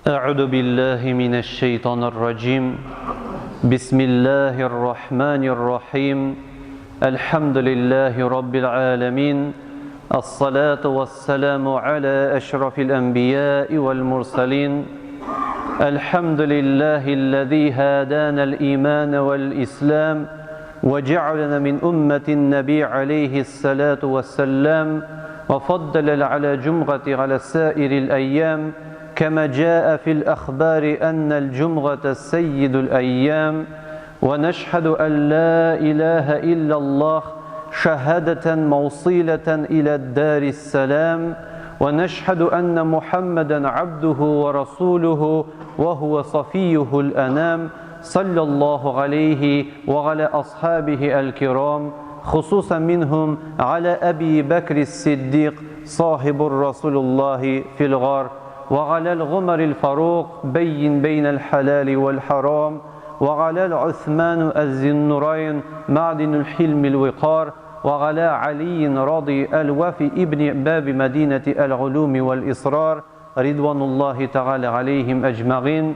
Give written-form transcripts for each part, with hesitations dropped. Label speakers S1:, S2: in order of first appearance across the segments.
S1: أعوذ بالله من الشيطان الرجيم بسم الله الرحمن الرحيم الحمد لله رب العالمين الصلاة والسلام على أشرف الأنبياء والمرسلين الحمد لله الذي هدانا الإيمان والإسلام وجعلنا من أمة النبي عليه الصلاة والسلام وفضل على جمعة على سائر الأيام كما جاء في الأخبار أن الجمعة سيد الأيام ونشهد أن لا إله إلا الله شهادة موصلة إلى الدار السلام ونشهد أن محمدا عبده ورسوله وهو صفيه الأنام صلى الله عليه وعلى أصحابه الكرام خصوصا منهم على أبي بكر الصديق صاحب الرسول الله في الغار وعلى الغمر الفاروق بين الحلال والحرام وعلى العثمان ذي النورين معدن الحلم الوقار وعلى علي رضي الوفي ابن باب مدينة العلوم والإصرار رضوان الله تعالى عليهم أجمعين.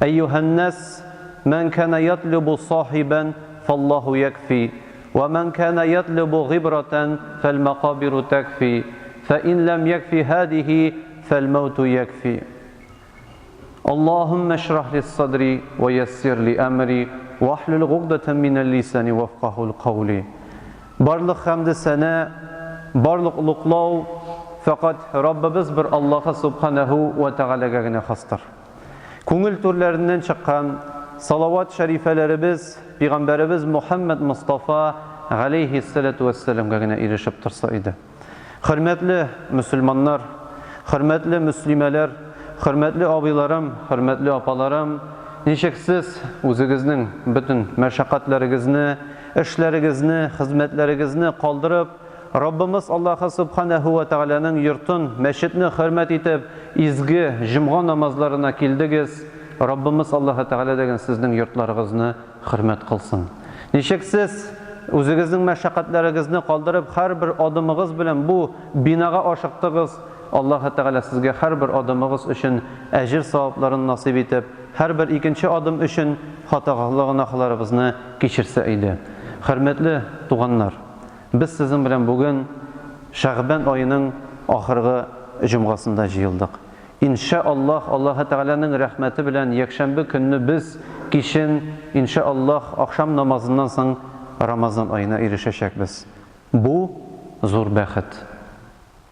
S1: أيها الناس، من كان يطلب صاحبا فالله يكفي ومن كان يطلب غبرة فالمقابر تكفي فإن لم يكفي هذه فالموت يكفي. اللهم اشرح لي صدري ويسر لي أمري واحلل عقدة من اللسان وافقهوا القول. Barlıq hamd sana, barlıq uluqlaw faqat Rabbimiz bir Allah subhanahu ve taalaga gina xasdır. Көңіл türlerinden çıkan salavat şerifelerimiz Peygamberimiz Muhammed Mustafa aleyhissalatu vesselam'a gina erişip tursa idi. Hürmetli Müslümanlar, hürmetli Müslümeler, hürmetli abilerim, hürmetli apalarım, neşeksiz o'zingizning bütün meşakkatlarınızı, işlerinizni, hizmetlerinizni kaldırıp Rabbimiz Allah subhanahu ve taala'nın yurtun, meşidini hürmet etip izgi, jumğa namazlarına keldiniz. Rabbimiz Allah Teala degan sizning yurtlaringizni hürmet kılsın. Neşeksiz o'zingizning meşakkatlarınızı kaldırıp her bir adımınız bilen bu binaga aşıqtınız. Allah Teala sizge her bir adımınız için ecir savaplarını nasip etip her bir ikinci adım için hatalarınızı geçirse idi. Hürmetli tuğanlar, biz sizin bilen bugün Şaban ayının ahırgı cumgasında jıyıldık. İnşallah Allah Teala'nın rahmeti bilen yekşembe günü biz kişin inşallah akşam namazından sonra Ramazan ayına erişecekbiz. Bu zor bəxt.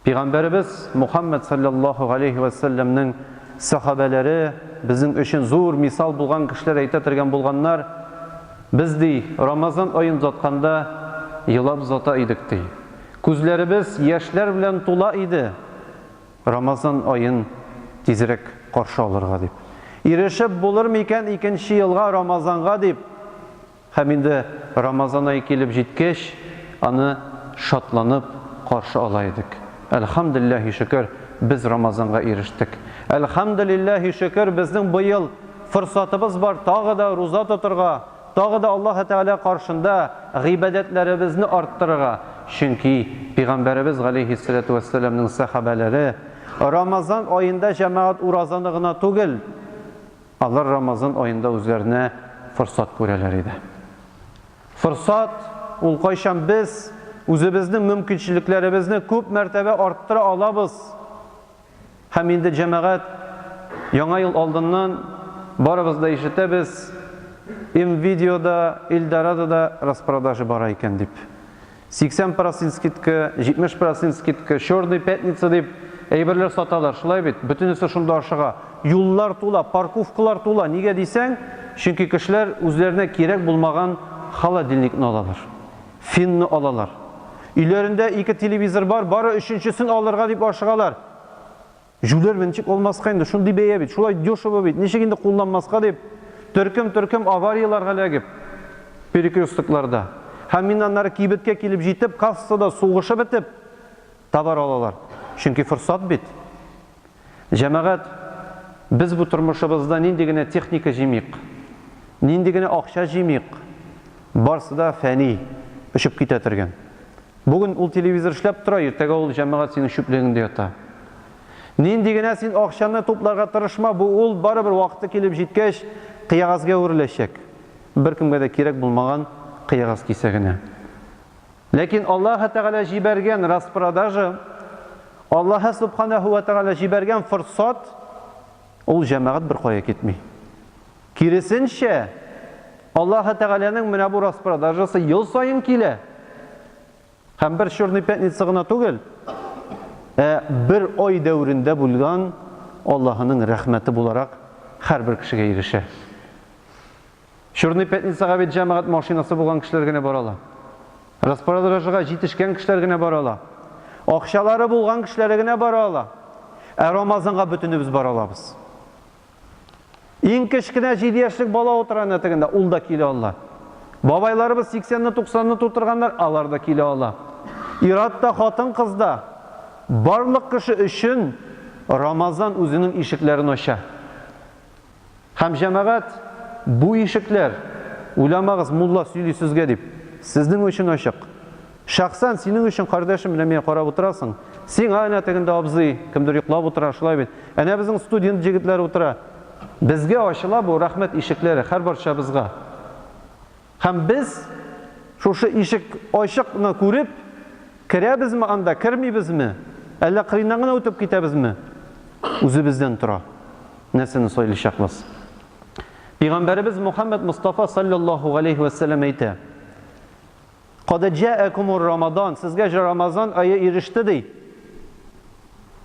S1: Peygamberimiz Muhammed sallallahu aleyhi ve sellem'nin sahabeleri bizim için zor misal bulgan kişiler aytatirgan bulganlar biz dey Ramazan ayın uzatqanda yılab uzata idik dey. Күзләребез яшьләр белән тула иде. Ramazan ayın tezрәк каршы алырга дип. Ирешеп булыр микән икенче елга Рамазанга дип. Һәм инде Рамазан ае килеп җиткәч, аны шатланып каршы ала идек. Әлхәмдүлиллаһи шөкер, biz Ramazanга ирештек. Әлхәмдүлиллаһи шөкер, безнең быел фырсатыбыз бар тагы да руза тотырга, тагы да Аллаһ Тәгалә каршында гыйбадәтләребезне арттырырга. Чөнки Пәйгамбәребез алейһиссалату вассаламның сахабалары Рамазан ayında җәмәгать уразаны гына түгел, алар Рамазан ayında үзләренә фырсат күрәләр иде. Фырсат ул кайчан без үзебезнең мөмкинчелекләребезне күп мәртәбә арттыра алабыз. Һәм инде җәмәгать яңа ел алдыннан барыбыз да ишетәбез, видеода, Илдарадада распродажа бара икән дип. 80% скидка, 70% скидка, черный пятница дип әйберләр саталар. Шулай бит, бөтенесе шунда ашыга. Юллар тула, парковкалар тула. Нигә дисәң? Чөнки кешеләр үзләренә кирәк булмаган холодильникны алалар. Финны алалар. Үйләрендә ике телевизор бар, бары өченчесен алырга дип ашыгалар. Жүләр менчик олмаска инде, шундый бәя бит, шулай дешево бит. Ничек инде кулланмаска дип, төркем аварияларга ләгеп перекрестларда. Һәм миннаннары кибеткә килеп җитеп, кассада сугышып бетеп товар алалар. Чөнки фырсат бит. Җәмәгать, без бу тормышыбызда нинди генә техника җимик, нинди генә акча җимик, барсы да фәни өчеп китә торган. Бүген ул телевизор эшләп тора, иртәгә ул җәмәгать синең шүплегеңдә ята. Нинди генә син акчаны тупларга тырышма, бу ул барыбер вакыты килеп җиткәч кыягазга үреләчәк. Беркемгә дә кирәк булмаган кыягаз кисәгенә. Ләкин Аллаһ Тәгалә җибәргән распродажа, Аллаһ Субханаһу ва Тәгалә җибәргән форсат, ул җәмәгать бер кая китми. Киресенчә, Аллаһ Тәгаләнең менә бу распродажасы ел сайын килә. Һәм бер чорный пятница гына түгел, бер ай дәврендә булган Аллаһының рәхмәте буларак һәрбер кешегә ирешә. Чорный пятницага бит җәмәгать машинасы булган кешеләр генә бара. Распродажага җитешкән кешеләр генә бара. Акчалары булган кешеләр генә бара. Рамазанга бөтенебез бара алабыз. Иң кечкенә 7 яшьлек бала утыра нәтигендә, ул да килә ала. Бабайларыбыз 80-90-ны тутырганнар, алар да килә ала. Иратта, хатын-кызда барлык кеше өчен Рамазан үзенең ишекләрен ача. Һәм җәмәгать бу ишекләр, уйламагыз, мулла сөйли сезгә дип, сезнең өчен ачык. Шәхсән синең өчен, кардәшем, менә миңа карап утырасың. Син ана тегендә абзый, кемдер йоклап утыра, шулай бит. Әнә безнең студент җегетләр утыра. Безгә ачыла бу рәхмәт ишекләре һәр барчабызга. Һәм без шушы ишек ачыкны күреп, керәбезме анда, кермибезме? Әллә кырыйнан гына үтеп китәбезме? Үзебездән тора. Нәрсәне сөйләшәкбез? Пәйгамбәрбез Мухаммад Мустафа саллаллаху алейхи ва саллям әйтә: "Кад җаәкумур Рамазан", сезгә Рамазан ае иреште ди.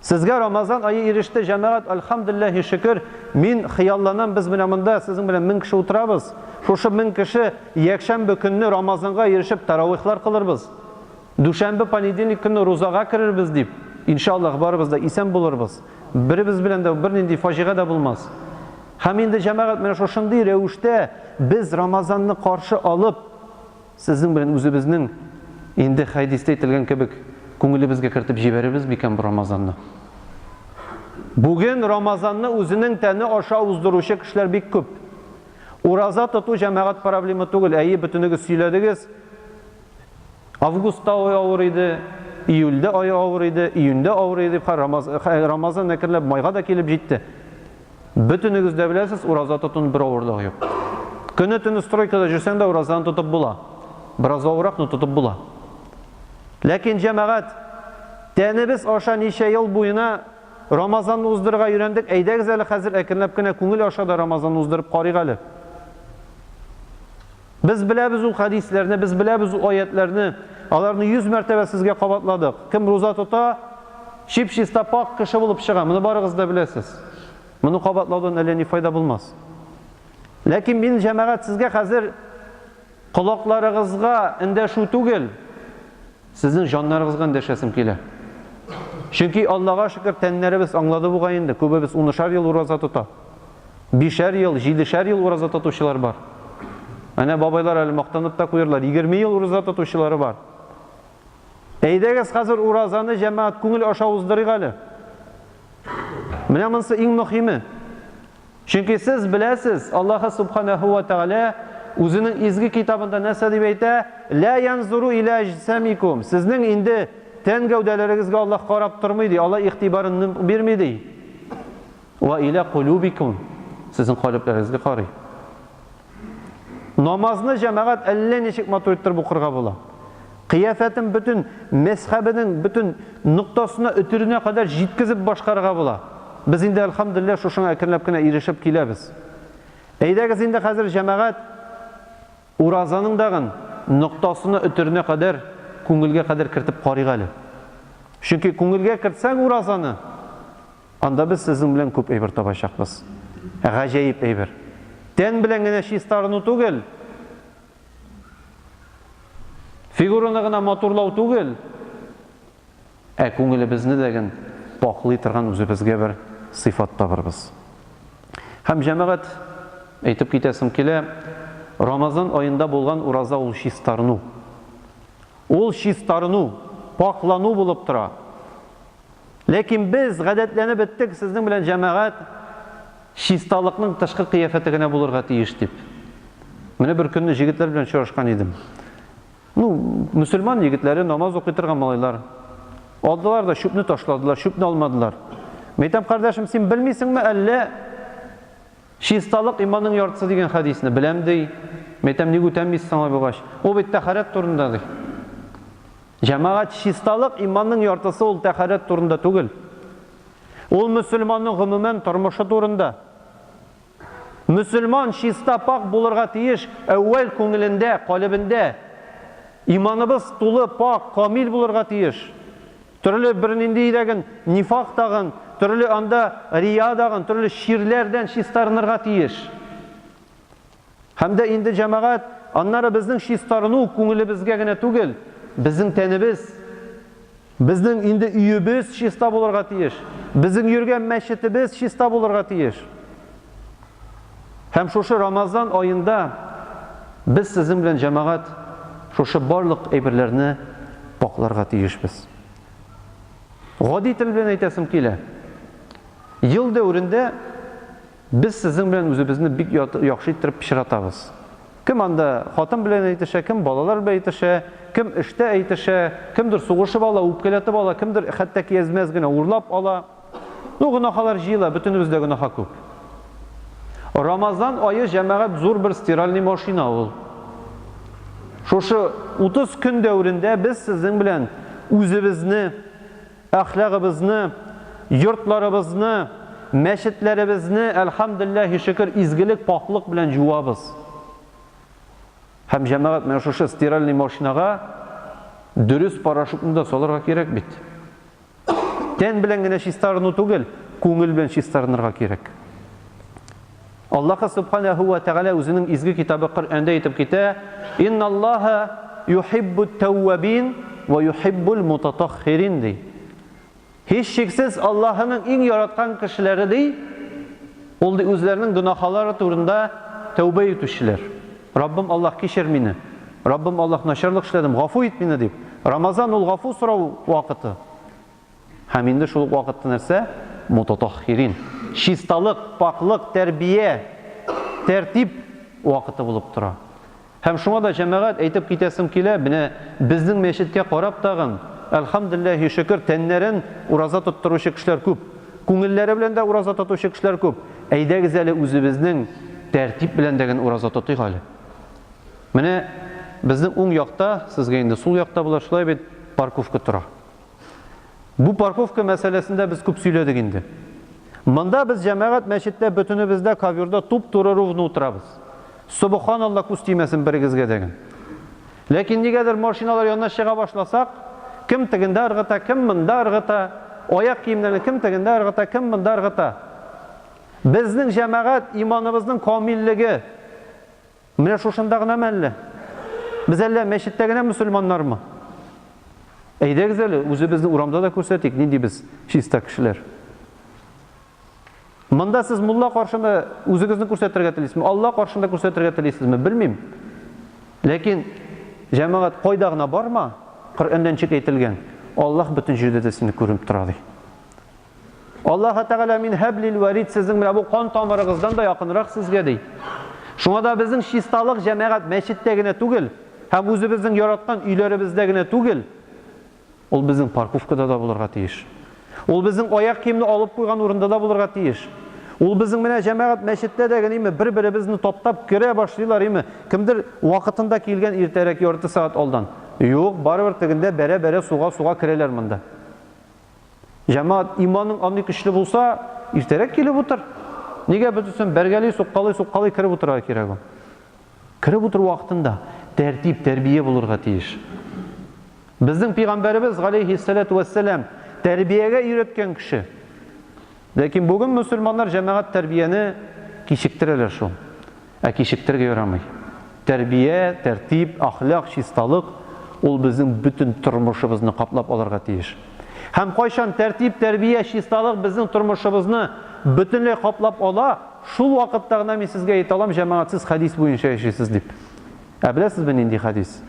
S1: Сезгә Рамазан ае иреште, җәмәгать, алхамдулиллаһи шөкер, мин хыялланам, без менә монда сезнең белән 1000 кеше утырабыз. Шушы 1000 кеше якшәмбе көнне Рамазанга ирешеп таравихлар кылырбыз. Дүшәмбе, понедельник көнне розага керербез дип. Иншаллаһ барыбыз да исән булырбыз. Беребез белән дә бернинди фаҗига да булмас. Һәм инде җәмәгать, менә шушындый рәвештә без Рамазанны каршы алып, сезнең белән үзебезнең инде хәдистә әйтелгән кебек күңелебезгә кертеп җибәребез микән бу Рамазанны? Бүген Рамазанны үзенең тәне аша уздыручы кешеләр бик күп. Ураза тоту җәмәгать проблема түгел, әйе, бөтенегез сөйләдегез. Августта ай авыр иде, июльдә ай авыр иде, июньдә авыр иде, Рамазан әкренләп майга да килеп җитте. Бөтенегез дә беләсез, ураза тотуның бер авырлыгы юк. Көне-төне стройкада жүрсәң дә уразаны тотып була. Бераз авыракны тотып була. Ләкин җәмәгать, тәнебез аша ничә ел буена Рамазанны уздырырга өйрәндек. Әйдәгез әле хәзер әкренләп кенә күңел аша да Рамазанны уздырып карыйк әле. Без беләбез ул хадисләрне, без беләбез ул аятларны. Аларны 100 мәртәбә сезгә кабатладык. Кем роза тота, чип-чиста пак кеше булып чыга. Моны барыгыз да беләсез. Моны кабатлаудан әллә ни файда булмас. Ләкин мин җәмәгать сезгә хәзер колакларыгызга эндәшү түгел, сезнең җаннарыгызга эндәшәсем килә. Чөнки Аллаһка шөкер, тәннәребез аңлады буга инде. Күбебез 10 ел ураза тота. 5 ел, 7 ел ураза тотучылар бар. Әнә бабайлар әле мактанып та куярлар, 20 ел ураза тотучылары бар. Әйдәгез хәзер уразаны җәмәгать күңел аша уздырыйк әле. Менә монысы иң мөһиме. Чөнки сез беләсез, Аллаһ Субханаһу ва Тәгалә үзенең изге китабында нәрсә дип әйтә? Ла янзуру иля аҗсамикум. Сезнең инде тән гәүдәләрегезгә Аллаһ карап тормый ди, Аллаһ игътибарын бирми ди. Ва иля кулубикум. Сезнең калыпларыгызга карый. Намазны җәмәгать әллә ничек матур итеп укырга була. Кыяфәтен бөтен мәзһәбенең бөтен нуктасына, өтүренә кадәр җиткизеп башкарырга була. Без инде алхамдулилlah шушыңа әкренләп кенә ирешеп киләбез. Әйдәгез инде хәзер җәмәгать уразаның дагын нуктасына, өтүренә кадәр, күңелгә кадәр кертеп карыйк әле. Чөнки күңелгә кертсәң уразаны, анда без сезнең белән күп әйбер табачакбыз. Гаҗәеп әйбер. Тән белән генә чистарыну түгел, фигураны гына матурлау түгел, күңелебезне дәген паклый торган үзебезгә бер сыйфат табырбыз. Һәм җәмәгать, әйтеп китәсем килә, Рамазан аенда булган ураза ул чистарыну. Ул чистарыну, паклану булып тора. Ләкин без гадәтләнеп беттек сезнең белән җәмәгать чисталыкның тышкы кыяфәте генә булырга тиеш дип. Менә бер көнне җегетләр белән чырашкан идем. Мөселман егетләре, намаз укый торган малайлар. Алдылар да чүпне ташладылар, чүпне алмадылар. Мәйтәм кардәшем, син белмисеңме әллә чисталык иманның яртысы дигән хадисне беләм ди. Мәйтәм, ник үтәмисең аңа булгач? Ул бит тәһарәт турында ди. Җәмәгать, чисталык иманның яртысы ул тәһарәт турында түгел. Ул мөселманның гомумән тормышы турында. Мөселман чиста пак булырга тиеш әүвәл күңелендә, калбендә. Иманыбыз тулы, пак, камил булырга тиеш. Төрле бер нинди дигән нифак тагын, төрле анда рия дагын, төрле ширләрдән чистарынырга тиеш. Һәм дә инде җәмәгать, аннары безнең чистарыну күңелебезгә генә түгел, безнең тәнебез, безнең инде өебез чиста булырга тиеш. Безнең йөргән мәчетебез чиста булырга тиеш. Һәм шушы Рамазан аенда без сезнең белән җәмәгать шушы барлык әйберләрне пакларга тиешбез. Гади тел белән әйтәсем килә. Ел дәврендә без сезнең белән үзебезне бик яхшы итеп пишратабыз. Кем анда хатын белән әйтешә, кем балалар белән әйтешә, кем эштә әйтешә, кемдер сугышып ала, үпкәләтеп ала, кемдер хәтта киязмәс генә урлап ала. Ну гынахалар җыела, бөтенебездә гынаха күп. Рамазан айы җәмәгать зур бер стиральный машина ул. Шушы 30 көн дәврендә без сезнең белән үзебезне, әхлагыбызны, йортларыбызны, мәчетләребезне, әлхәмдүлиллаһи шөкер, изгелек, паклык белән җуабыз. Һәм җәмәгать менә шушы стиральный машинага дөрес порошокны да салырга кирәк бит. Тән белән генә чистарыну түгел, күңел белән чистарынырга кирәк. Аллаһ субханаһу ва тәгалә үзенең изге китабы Коръәндә әйтеп китә: "Инналлаһа юхиббут тәввабин ва юхиббул мутатаххирин" ди. Һич шиксез Аллаһның иң яраткан кешеләре ди, ул ди үзләренең гынахалары турында тәүбә итүчеләр. Раббым, Аллаһ, кичер мине. Раббым, Аллаһ, начарлык эшләдем, гафу ит мине дип. Рамазан ул гафу сорау вакыты. Һәм инде шул вакытта нәрсә? Мутатаххирин. Чисталык, паклык, тәрбия, тәртип вакыты булып тора. Һәм шуңа да җәмәгать әйтеп китәсем килә, менә безнең мәчеткә карап тагын, әлхәмдүлиллаһи шөкер, тәннәрен ураза тоттыручы кешеләр күп. Күңелләре белән дә ураза тотучы кешеләр күп. Әйдәгез әле үзебезнең тәртип белән дәгән ураза тотыйк әле. Менә безнең уң якта, сезгә инде сул якта була, шулай бит парковка тора. Бу парковка мәсьәләсендә без күп сөйләдек инде. Монда без җәмәгать мәчеттә бөтенебездә ковёрда туп-туры ровно утырабыз. Субханалла, күз тимәсен берегезгә дәгән. Ләкин нигәдер машиналар янына чыга башласак, кем тегендә ыргыта, кем монда ыргыта, аяк киемнәрне кем тегендә ыргыта, кем монда ыргыта. Безнең җәмәгать иманыбызның камиллеге менә шушында гына мәлле. Без әллә мәчеттә генә мөселманнармы? Әйдәгез әле үзебезне урамда да күрсәтик, нинди без чиста кешеләр. Монда сез мулла каршында үзегезне күрсәтергә телисезме? Алла каршында күрсәтергә телисезме? Белмим. Ләкин җәмәгать кайда гына барма, Коръәндән чик әйтелгән. Аллаһ бөтен җирдә дә сине күреп тора ди. Аллаһ Тәгалә мин хаблил варид, сезнең менә бу кан тамырыгыздан да якынрак сезгә ди. Шуңа да безнең чисталык җәмәгать мәчеттә генә түгел, һәм үзебезнең яраткан өйләребездә генә түгел. Ул безнең парковкада да булырга тиеш. Ул безнең аяк киемне алып куйган урында да булырга тиеш. Ул безнең менә җәмәгать мәчеттә дә генә бер-беребезне таптап керә башлыйлар име? Кемдер вакытында килгән иртәрәк ярты саат алдан. Юк, барыбер тегендә бәрә-бәрә суга керәләр монда. Җәмәгать иманның аны көчле булса, иртәрәк килеп утыр. Нигә бөтенсен бәргәли, суккалый кереп утырга кирәк ул. Кереп утыр вакытында тәртип, тәрбия булырга тиеш. Безнең пәйгамбәребез галейһиссалату вассалам тәрбиягә өйрәткән кеше. Ләкин бүген мөселманнар җәмәгать тәрбияне кичектерәләр шул. Кичектергә ярамый. Тәрбия, тәртип, ахлак, чисталык ул безнең бөтен тормышыбызны каплап алырга тиеш. Һәм кайчан тәртип, тәрбия, чисталык безнең тормышыбызны бөтенләй каплап ала, шул вакытта гына мин сезгә әйтә алам, җәмәгать, сез хадис буенча яшисез дип. Беләсезме нинди хадис?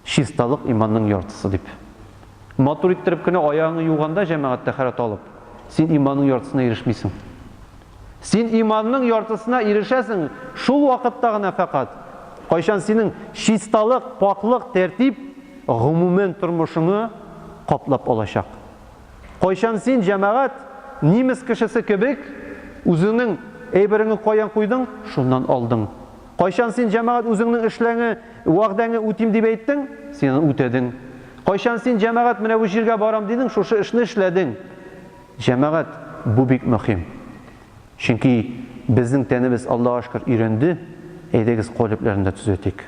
S1: Чисталык иманның яртысы дип. Матур иттереп кенә аягыңны юганда җәмәгать тәһарәт алып, син иманның яртысына ирешмисең. Син иманның яртысына ирешәсең шул вакытта гына фақат. Кайчан синең чисталык, паклык, тәртип гомумән тормышыңны каплап алачак. Кайчан син җәмәгать неміс кішісі кебек, үзіңнің әйбіріңі қоян қойдың, шуннан алдың. Қайшан сен жамағат өзіңнің ішләңі, уағдаңы үтем деп айттың, сен үтедің. Қайшан сен жамағат міне бұл жерге барам дедің, шошы ішні ішләдің. Жамағат, бұл бек мұхим. Чөнки біздің тәніміз Аллаға шүкір үйренді, әйдегіз қолеплерінде түзетейік.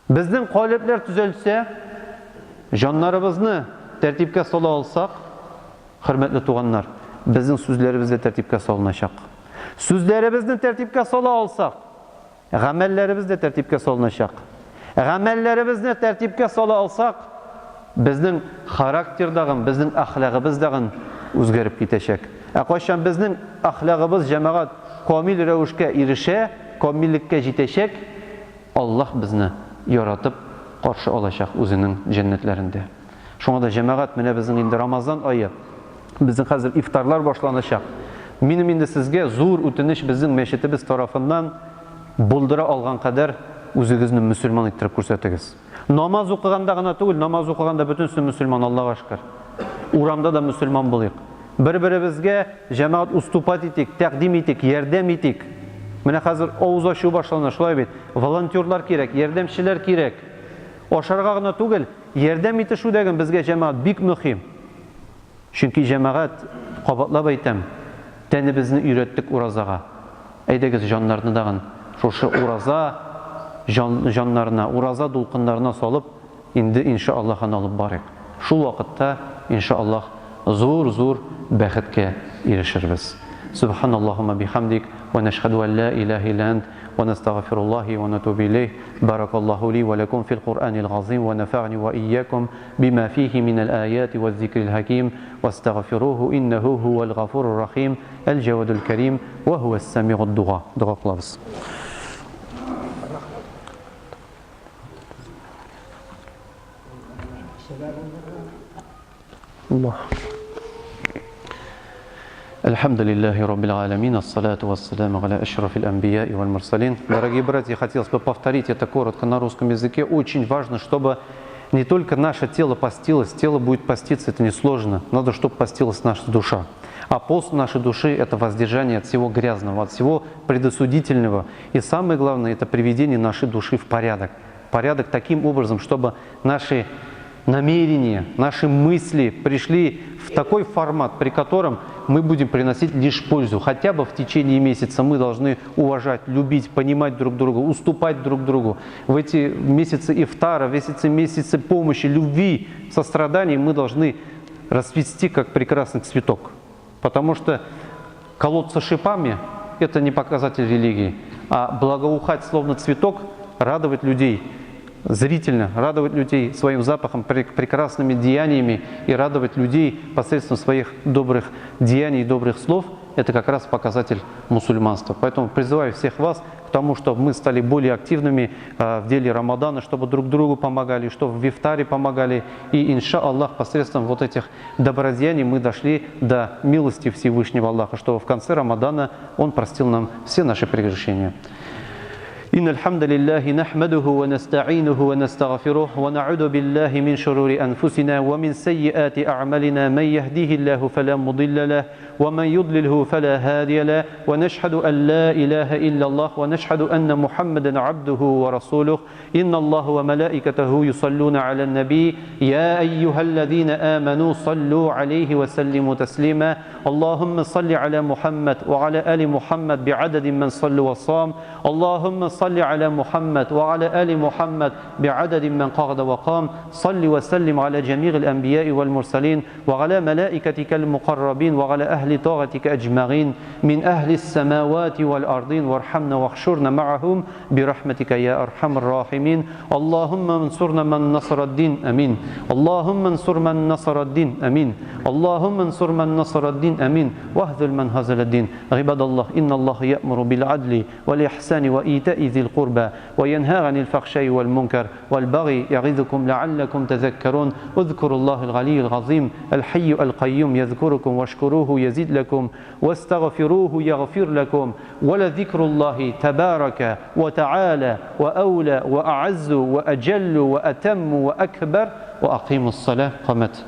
S1: Біздің қолеплер түзелсе, жанларыбызны тәртипке сола алсақ, хөрмәтле туғаннар, біздің сөзлерімізді тәртипке солынашақ. Сөзлерімізді тәртипке сола алсақ, ғамәлләрімізді тәртипке солынашақ. Ғамәлләрімізді тәртипке сола алсақ, біздің характердағын, біздің ахлағыбыздағын өзгеріп кетешек. Қашан біздің ахлағыбыз жамағат камил рәвешкә ирешә, камиллікке жетешек, Аллах бізді яратып қаршы алашақ өзінің жәннәтләрінде. Шуңа да жамағат, менә біздің инде Рамазан айы, біздің қазір ифтарлар башланышақ. Минем инде сезгә зур үтенеч безнең мәчетебез тарафыннан булдыра алган кадәр үзегезне мөселман иттереп күрсәтегез. Намаз укыганда гына түгел, намаз укыганда бөтенсе мөселман, Аллаһка шөкер. Урамда да мөселман булыйк. Бер-беребезгә җәмәгать уступат итик, тәкъдим итик, ярдәм итик. Менә хәзер авыз ачу башлана, шулай бит. Волонтерлар кирәк, ярдәмчеләр кирәк. Ашарга гына түгел, ярдәм итешү дигән безгә җәмәгать бик мөһим. Чөнки җәмәгать, кабатлап әйтәм, тәнебезне өйрәттек уразага. Әйдәгез җаннарны дагын шушы ураза җаннарына, ураза дулкыннарына салып, инде иншааллах алып барыйк. Шул вакытта иншааллах зур бәхеткә ирешербез. Субханаллахумма бихамдик ва нашһаду ан ла илаха илля ант ва настагфируллаһи ва натубу илейх. Баракаллаху ли ва лакум фил Qur'анил азим ва нафa'ни ва iyyakum бима фихи минал аяти ва зикрил хаким вастагфируху иннаху хувал гафурur рахим ал джавадул карим ва хувас сами'уд дуа. Дуа кылабыз. الله الحمد لله رب العالمين الصلاة والسلام على أشرف الأنبياء والمرسلين. Дорогие братья, хотелось бы повторить это коротко на русском языке. Очень важно, чтобы не только наше тело постилось, тело будет поститься, это несложно. Надо, чтобы постилась наша душа. А пост нашей души – это воздержание от всего грязного, от всего предосудительного. И самое главное – это приведение нашей души в порядок. Порядок таким образом, чтобы наши намерения, наши мысли пришли в такой формат, при котором мы будем приносить лишь пользу. Хотя бы в течение месяца мы должны уважать, любить, понимать друг друга, уступать друг другу. В эти месяцы ифтара, в эти месяцы помощи, любви, сострадания мы должны расцвести как прекрасный цветок. Потому что колоться шипами – это не показатель религии. А благоухать словно цветок, радовать людей зрительно, радовать людей своим запахом, прекрасными деяниями и радовать людей посредством своих добрых деяний и добрых слов – это как раз показатель мусульманства. Поэтому призываю всех вас к тому, чтобы мы стали более активными в деле Рамадана, чтобы друг другу помогали, чтобы в ифтаре помогали. И, иншааллах, посредством вот этих добродеяний мы дошли до милости Всевышнего Аллаха, чтобы в конце Рамадана Он простил нам все наши прегрешения. إن الحمد لله نحمده ونستعينه ونستغفره ونعوذ بالله من شرور أنفسنا ومن سيئات أعمالنا من يهديه الله فلا مضل له ومن يضلله فلا هادي له ونشهد أن لا إله إلا الله ونشهد أن محمدا عبده ورسوله إن الله وملائكته يصلون على النبي يا أيها الذين آمنوا صلوا عليه وسلموا تسليما اللهم صل على محمد وعلى آل محمد بعدد من صلوا وصام اللهم صل على محمد وعلى آل محمد بعدد من قعد وقام صل وسلم على جميع الأنبياء والمرسلين وعلى ملائكتك المقربين وعلى أهل طاعتك أجمعين من أهل السماوات والأرضين وارحمنا واحشرنا معهم برحمتك يا أرحم الراحمين اللهم انصرنا من نصر الدين أمين اللهم انصر من نصر الدين أمين اللهم انصر من نصر الدين أمين واهذل من هزل الدين عباد الله إن الله يأمر بالعدل والإحسان وإيتاء ذي القربى وينهى عن الفحشاء والمنكر والبغي يعظكم لعلكم تذكرون اذكروا الله العلي العظيم الحي القيوم يذكركم واشكروه يزيد لكم واستغفروه يغفر لكم ولذكر الله تبارك وتعالى وأولى وأعز وأجل وأتم وأكبر وأقيموا الصلاة قامت